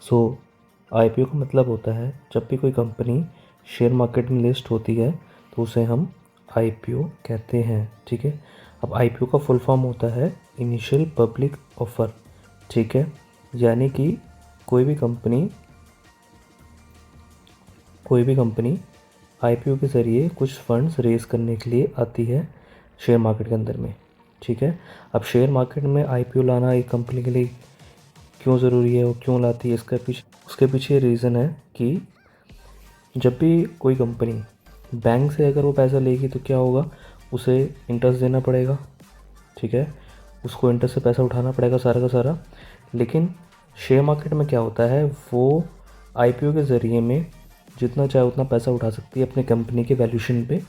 सो IPO का मतलब होता है जब भी कोई कंपनी शेयर मार्केट में लिस्ट होती है तो उसे हम आईपीओ कहते हैं, ठीक है। अब आईपीओ का फुल फॉर्म होता है इनिशियल पब्लिक ऑफर, ठीक है। यानी कि कोई भी कंपनी आईपीओ के ज़रिए कुछ फंड्स रेज़ करने के लिए आती है शेयर मार्केट के अंदर में, ठीक है। अब शेयर मार्केट में आईपीओ लाना एक कंपनी के लिए क्यों ज़रूरी है और क्यों लाती है, उसके पीछे रीज़न है कि जब भी कोई कंपनी बैंक से अगर वो पैसा लेगी तो क्या होगा, उसे इंटरेस्ट देना पड़ेगा, ठीक है। उसको इंटरेस्ट से पैसा उठाना पड़ेगा सारा का सारा। लेकिन शेयर मार्केट में क्या होता है, वो आईपीओ के ज़रिए में जितना चाहे उतना पैसा उठा सकती है अपने कंपनी के वैल्यूशन पे,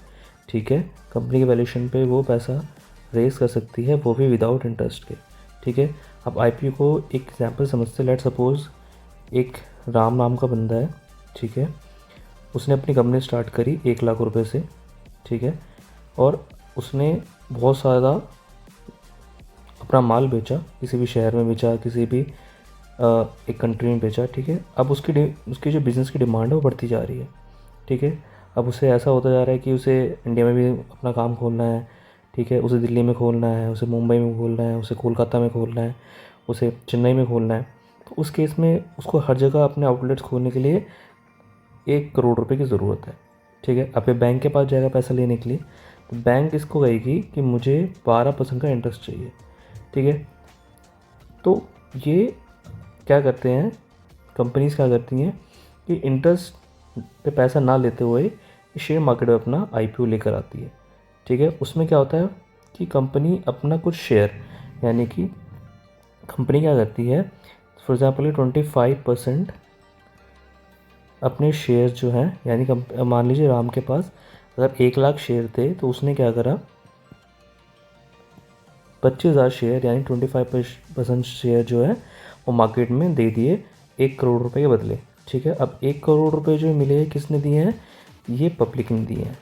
ठीक है। कंपनी के वैल्यूशन पे वो पैसा रेज़ कर सकती है, वो भी विदाउट इंटरेस्ट के, ठीक है। अब आईपीओ को एक एग्जांपल समझते, लेट सपोज़ एक राम नाम का बंदा है, ठीक है। उसने अपनी कंपनी स्टार्ट करी 1 लाख रुपए से, ठीक है। और उसने बहुत सारा अपना माल बेचा, किसी भी शहर में बेचा, किसी भी एक कंट्री में बेचा, ठीक है। अब उसकी जो बिज़नेस की डिमांड है वो बढ़ती जा रही है, ठीक है। अब उसे ऐसा होता जा रहा है कि उसे इंडिया में भी अपना काम खोलना है, ठीक है। उसे दिल्ली में खोलना है, उसे मुंबई में खोलना है, उसे कोलकाता में खोलना है, उसे चेन्नई में खोलना है। तो उस केस में उसको हर जगह अपने आउटलेट्स खोलने के लिए 1 करोड़ रुपए की ज़रूरत है, ठीक है। अब ये बैंक के पास जाएगा पैसा लेने के लिए, तो बैंक इसको कहेगी कि मुझे 12% का इंटरेस्ट चाहिए, ठीक है। तो ये क्या करते हैं, कंपनीज क्या करती हैं कि इंटरेस्ट पे पैसा ना लेते हुए शेयर मार्केट में अपना आईपीओ लेकर आती है, ठीक है। उसमें क्या होता है कि कंपनी अपना कुछ शेयर, यानी कि कंपनी क्या करती है, फॉर एग्जाम्पल 25% अपने शेयर जो हैं, यानी मान लीजिए राम के पास अगर 1 लाख शेयर थे तो उसने क्या करा, 25,000 शेयर यानी 25% शेयर जो है वो मार्केट में दे दिए 1 करोड़ रुपए के बदले, ठीक है। अब 1 करोड़ रुपए जो मिले किसने दिए हैं, ये पब्लिक ने दिए हैं,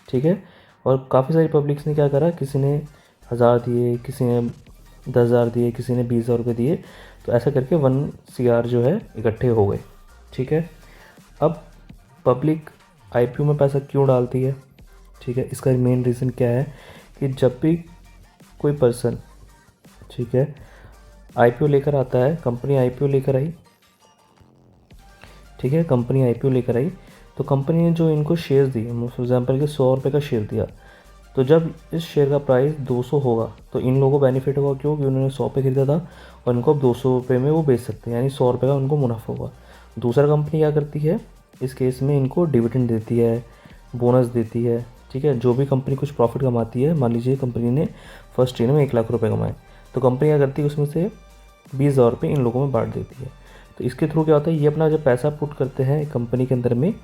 ठीक है। और काफ़ी सारी पब्लिक्स ने क्या करा, किसी ने 1,000 दिए, किसी ने 10,000 दिए, किसी ने 20,000 रुपये दिए। तो ऐसा करके 1 CR जो है इकट्ठे हो गए, ठीक है। अब पब्लिक आईपीओ में पैसा क्यों डालती है, ठीक है। इसका मेन रीज़न क्या है कि जब भी कोई पर्सन, ठीक है, आईपीओ लेकर आता है, कंपनी आईपीओ लेकर आई, ठीक है, कंपनी आईपीओ लेकर आई, तो कंपनी ने जो इनको शेयर्स दिए, फॉर एग्जांपल के 100 रुपये का शेयर दिया, तो जब इस शेयर का प्राइस 200 होगा तो इन लोगों को बेनिफिट होगा, क्यों कि उन्होंने 100 पे खरीदा था और इनको अब 200 रुपये में वो बेच सकते हैं, यानी 100 रुपये का उनको मुनाफा होगा। दूसरा कंपनी क्या करती है, इस केस में इनको डिविडेंड देती है, बोनस देती है, ठीक है। जो भी कंपनी कुछ प्रॉफिट कमाती है, मान लीजिए कंपनी ने फर्स्ट ईयर में 1 लाख रुपये कमाए, तो कंपनी क्या करती है, उसमें से 20,000 रुपये इन लोगों में बांट देती है। तो इसके थ्रू क्या होता है, ये अपना जब पैसा पुट करते हैं कंपनी के अंदर में,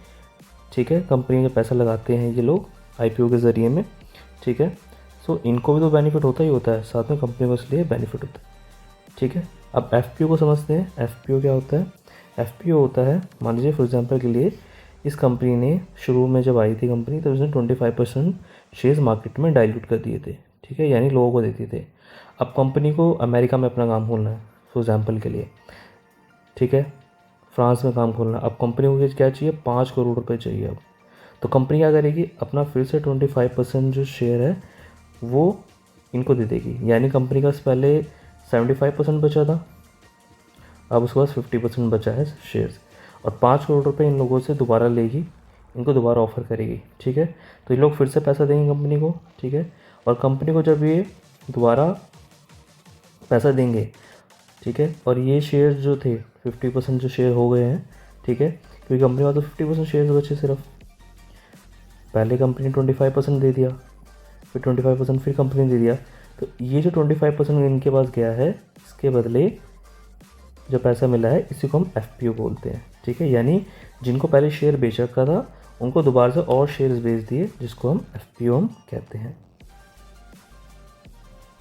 ठीक है, कंपनी में पैसा लगाते हैं ये लोग आईपीओ के ज़रिए में, ठीक है। सो इनको भी तो बेनिफिट होता ही होता है, साथ में कंपनी को इसलिए बेनिफिट होता है, ठीक है। अब एफपीओ को समझते हैं। एफपीओ क्या होता है, एफपीओ होता है, मान लीजिए फॉर एग्जांपल के लिए इस कंपनी ने शुरू में जब आई थी कंपनी, तो उसने 25% शेयर्स मार्केट में डाइल्यूट कर दिए थे, ठीक है, यानी लोगों को देते थे। अब कंपनी को अमेरिका में अपना काम खोलना है फॉर एग्जांपल के लिए, ठीक है, फ्रांस में काम खोलना। अब कंपनी को क्या चाहिए, 5 करोड़ रुपए चाहिए। अब तो कंपनी क्या करेगी, अपना फिर से 25% जो शेयर है वो इनको दे देगी, यानी कंपनी का पहले 75% बचा था, अब उसके पास 50% बचा है शेयर्स, और 5 करोड़ रुपए इन लोगों से दोबारा लेगी, इनको दोबारा ऑफर करेगी, ठीक है। तो ये लोग फिर से पैसा देंगे कंपनी को, ठीक है। और कंपनी को जब ये दोबारा पैसा देंगे, ठीक है, और ये शेयर जो थे 50% जो शेयर हो गए हैं, ठीक है, क्योंकि कंपनी में तो 50% शेयर बचे सिर्फ, पहले कंपनी ने 25% दे दिया, फिर 25% फिर कंपनी ने दे दिया, तो ये जो 25% इनके पास गया है, इसके बदले जो पैसा मिला है इसी को हम एफपीओ बोलते हैं, ठीक है। यानी जिनको पहले शेयर बेच रखा था उनको दोबारा से और शेयर्स बेच दिए, जिसको हम एफपीओ हम कहते हैं।